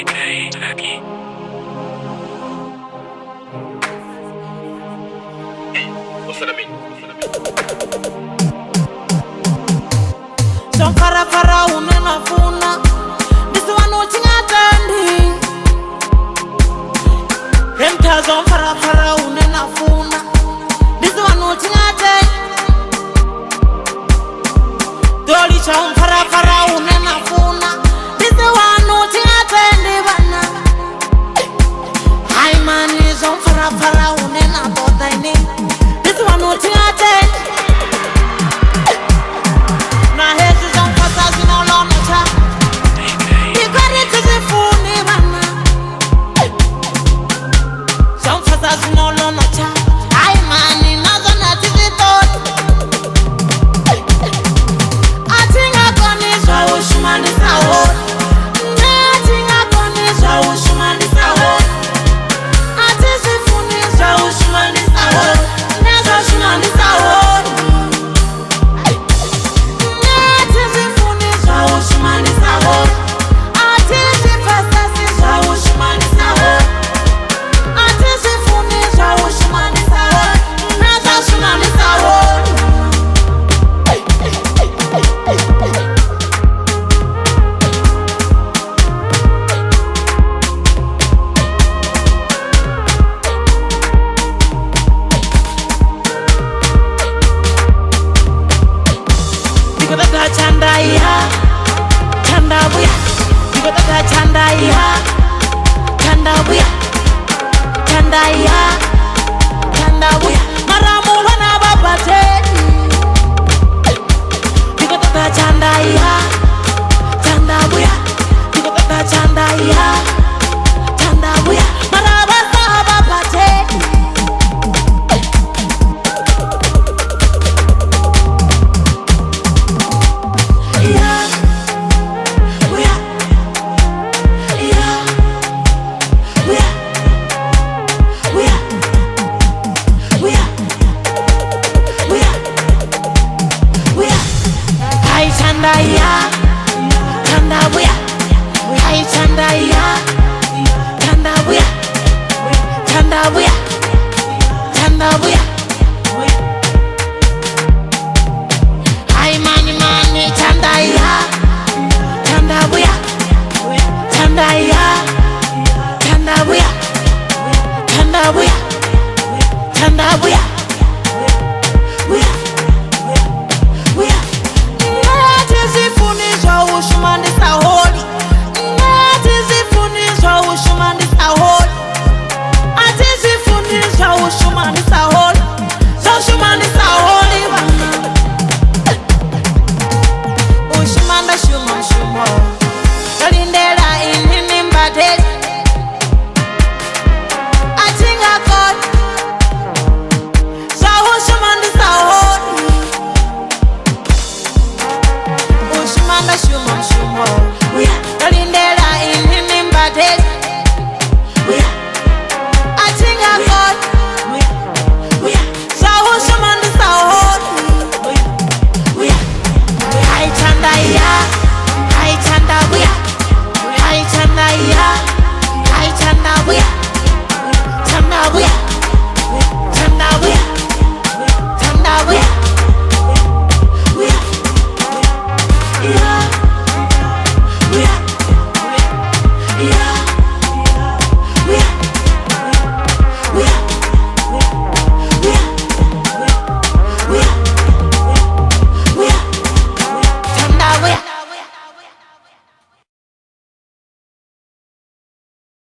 AK Happy. What's that mean? Don't para unenafuna This one watching atandi Hemta zon para unenafuna This one watching atandi Doli chon para unenafuna This one watching atandi bana Hai mani zon para unenafota ini This one watching atandi Chandaya maramu wana babate Dikota chandaya Dikota chandaya marabasa babate Chandaya Hai mani Chandaya Chandaya